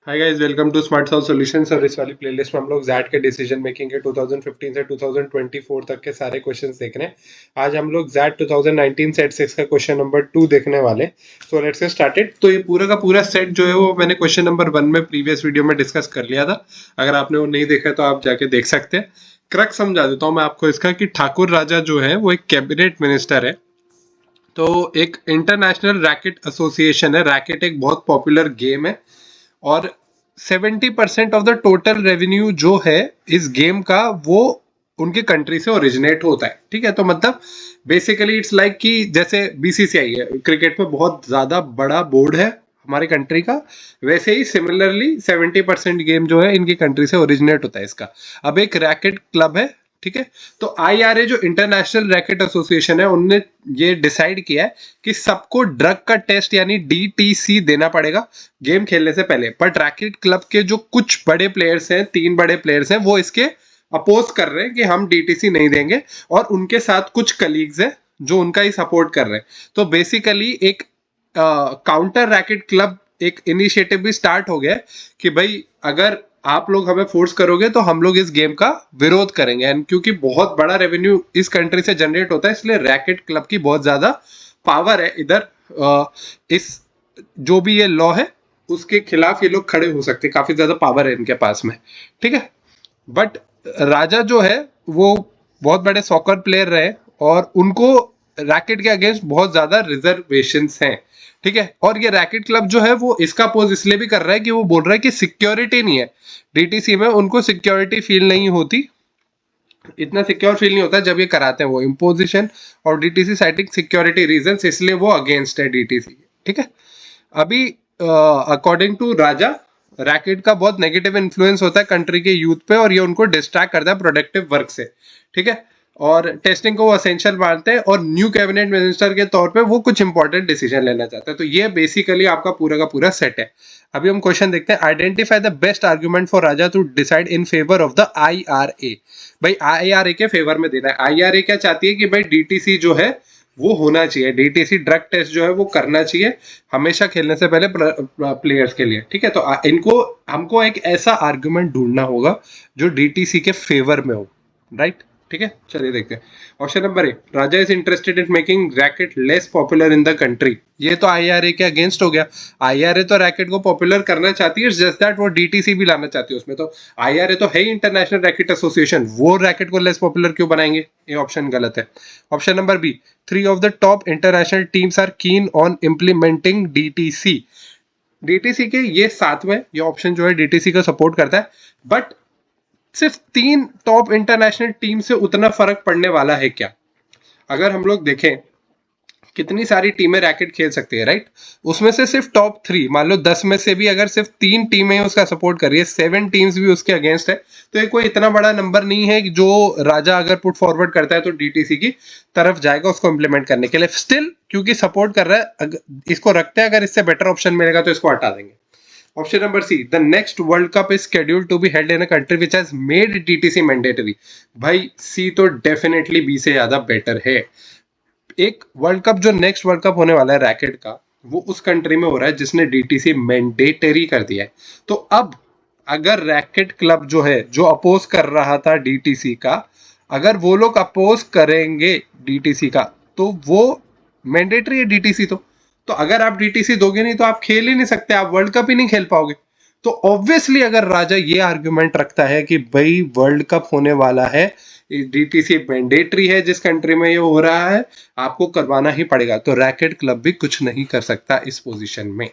Hi guys, welcome to smart solve solutions. और इस वाली प्लेलिस्ट में हम लोग जैट के डिसीजन मेकिंग के 2015 से 2024 तक के सारे क्वेश्चंस देख रहे हैं। आज हम लोग जैट 2019 सेट 6 का क्वेश्चन नंबर 2 देखने वाले। So let's get started. तो ये पूरा का पूरा सेट जो है वो मैंने क्वेश्चन नंबर 1 में प्रीवियस वीडियो में डिस्कस कर लिया था। अगर आपने वो नहीं देखा तो आप जाके देख सकते हैं। क्रक समझा देता हूँ मैं आपको इसका कि ठाकुर राजा जो है वो एक कैबिनेट मिनिस्टर है। तो एक इंटरनेशनल रैकेट एसोसिएशन है। रैकेट एक बहुत पॉपुलर गेम है और 70% ऑफ द टोटल रेवेन्यू जो है इस गेम का वो उनके कंट्री से ओरिजिनेट होता है। ठीक है, तो मतलब बेसिकली इट्स लाइक कि जैसे बीसीसीआई है क्रिकेट में बहुत ज्यादा बड़ा बोर्ड है हमारे कंट्री का, वैसे ही सिमिलरली 70% गेम जो है इनकी कंट्री से ओरिजिनेट होता है इसका। अब एक रैकेट क्लब है, ठीक है। तो आईआरए जो इंटरनेशनल रैकेट एसोसिएशन है उनने ये डिसाइड किया है कि सबको ड्रग का टेस्ट यानी डीटीसी देना पड़ेगा गेम खेलने से पहले। बट रैकेट क्लब के जो कुछ बड़े प्लेयर्स हैं, 3 बड़े प्लेयर्स हैं, वो इसके अपोज कर रहे हैं कि हम डीटीसी नहीं देंगे। और उनके साथ कुछ कलीग्स हैं जो उनका ही सपोर्ट कर रहे हैं। तो बेसिकली एक काउंटर रैकेट क्लब एक इनिशिएटिव भी स्टार्ट हो गया कि भाई अगर आप लोग हमें फोर्स करोगे तो हम लोग इस गेम का विरोध करेंगे। एंड क्योंकि बहुत बड़ा रेवेन्यू इस कंट्री से जनरेट होता है इसलिए रैकेट क्लब की बहुत ज्यादा पावर है इधर। इस जो भी ये लॉ है उसके खिलाफ ये लोग खड़े हो सकते हैं, काफी ज्यादा पावर है इनके पास में। ठीक है, बट राजा जो है वो बहुत बड़े सॉकर प्लेयर रहे और उनको रैकेट के अगेंस्ट बहुत ज्यादा रिजर्वेशंस हैं। ठीक है, और ये रैकेट क्लब जो है वो इसका अपोज इसलिए भी कर रहा है कि वो बोल रहा है कि सिक्योरिटी नहीं है डीटीसी में, उनको सिक्योरिटी फील नहीं होती, इतना सिक्योर फील नहीं होता जब ये कराते हैं वो इम्पोजिशन और डीटीसी साइटिंग सिक्योरिटी रीजंस, इसलिए वो अगेंस्ट है डीटीसी। ठीक है, अभी अकॉर्डिंग टू राजा रैकेट का बहुत नेगेटिव इन्फ्लुएंस होता है कंट्री के यूथ पे और ये उनको डिस्ट्रैक्ट करता है प्रोडक्टिव वर्क से। ठीक है, और टेस्टिंग को वो असेंशियल मानते हैं और न्यू कैबिनेट मिनिस्टर के तौर पे वो कुछ इंपॉर्टेंट डिसीजन लेना चाहते हैं। तो ये बेसिकली आपका पूरा का पूरा सेट है। अभी हम क्वेश्चन देखते हैं। Identify the best argument for Raja to decide in favour of the IRA. भाई आईआरए के फेवर में देना है। आईआरए क्या चाहती है कि भाई डीटीसी जो है वो होना चाहिए, डीटीसी ड्रग टेस्ट जो है वो करना चाहिए हमेशा खेलने से पहले प्लेयर्स के लिए। ठीक है, तो इनको हमको एक ऐसा आर्गुमेंट ढूंढना होगा जो डीटीसी के फेवर में हो, राइट। ठीक है, चलिए देखते हैं। Option number A, Raja is interested in making racket less popular in the country. ये तो आईआरए के अगेंस्ट हो गया। आईआरए तो रैकेट को पॉपुलर करना चाहती है, जस्ट दैट वो डीटीसी भी लाना चाहती है उसमें। तो आईआरए तो है ही इंटरनेशनल रैकेट एसोसिएशन, वो रैकेट को लेस पॉपुलर क्यों बनाएंगे? ये ऑप्शन गलत है। Option number B, 3 of the top international teams are keen on implementing DTC। DTC के ये 7वें ये ऑप्शन जो है डीटीसी का सपोर्ट करता है, बट सिर्फ 3 टॉप इंटरनेशनल टीम से उतना फर्क पड़ने वाला है क्या? अगर हम लोग देखें कितनी सारी टीमें रैकेट खेल सकती है, राइट, उसमें से सिर्फ टॉप 3, मान लो 10 में से भी अगर सिर्फ 3 टीमें उसका सपोर्ट कर रही है, 7 टीम्स भी उसके अगेंस्ट है, तो ये कोई इतना बड़ा नंबर नहीं है कि जो राजा अगर पुट फॉरवर्ड करता है तो डीटीसी की तरफ जाएगा उसको इंप्लीमेंट करने के लिए। स्टिल क्योंकि सपोर्ट कर रहा है इसको रखते हैं, अगर इससे बेटर ऑप्शन मिलेगा तो इसको हटा देंगे। Option number C, the next world cup is scheduled to be held in a country which has made DTC mandatory. भाई सी तो डेफिनेटली बी से ज्यादा बेटर है। एक वर्ल्ड कप जो नेक्स्ट वर्ल्ड कप होने वाला है रैकेट का, वो उस कंट्री में हो रहा है जिसने डीटीसी मैंडेटरी कर दिया है। तो अब अगर रैकेट क्लब जो है जो अपोज कर रहा था डीटीसी का, अगर वो लोग अपोज करेंगे डीटीसी का तो वो मैंडेटरी है डीटीसी। तो अगर आप डीटीसी दोगे नहीं तो आप खेल ही नहीं सकते, आप वर्ल्ड कप ही नहीं खेल पाओगे। तो ऑब्वियसली अगर राजा ये आर्गुमेंट रखता है कि भाई वर्ल्ड कप होने वाला है, डीटीसी मैंडेटरी है जिस कंट्री में ये हो रहा है, आपको करवाना ही पड़ेगा, तो रैकेट क्लब भी कुछ नहीं कर सकता इस पोजीशन में।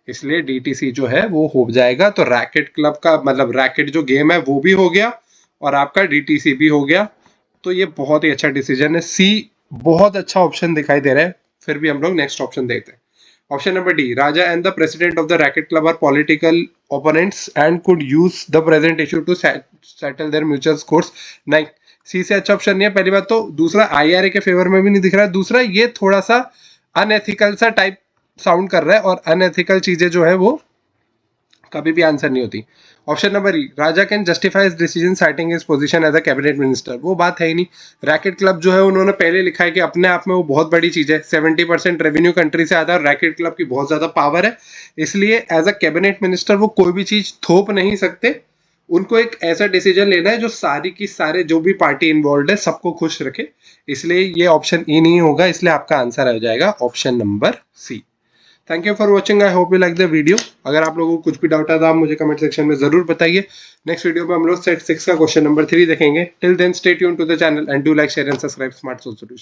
इसलिए डीटीसी जो है वो हो जाएगा। तो रैकेट क्लब का मतलब रैकेट जो गेम है वो भी हो गया और आपका डीटीसी भी हो गया। तो ये बहुत ही अच्छा डिसीजन है। सी बहुत अच्छा ऑप्शन दिखाई दे रहा है। फिर भी हम लोग नेक्स्ट ऑप्शन देखते हैं। Option number D, Raja and the president of the racket club are political opponents and could use the present issue to settle their mutual scores. नहीं, सी से अच्छा ऑप्शन नहीं है पहली बात तो। दूसरा आईआरए के फेवर में भी नहीं दिख रहा है। दूसरा ये थोड़ा सा अनएथिकल सा टाइप साउंड कर रहा है और अनएथिकल चीजें जो है वो कभी भी आंसर नहीं होती। Option number E, Raja can justify his decision citing his position as a cabinet minister, वो बात है ही नहीं। रैकेट क्लब जो है उन्होंने पहले लिखा है कि अपने आप में वो बहुत बड़ी चीज है, 70% रेवेन्यू कंट्री से आता है और रैकेट क्लब की बहुत ज्यादा पावर है, इसलिए एज अ कैबिनेट मिनिस्टर वो कोई भी चीज थोप नहीं सकते। उनको एक ऐसा डिसीजन लेना है जो सारी की सारे जो भी पार्टी इन्वॉल्व है सबको खुश रखे, इसलिए ये ऑप्शन ई नहीं होगा, इसलिए आपका आंसर आ जाएगा option number C. Thank you for watching, I hope you like the video. अगर आप लोगों को कुछ भी डाउट आता है आप मुझे कमेंट सेक्शन में जरूर बताइए। नेक्स्ट वीडियो में हम लोग सेट 6 का क्वेश्चन नंबर 3 देखेंगे। Till then stay tuned to the channel and do like share and subscribe smart solution.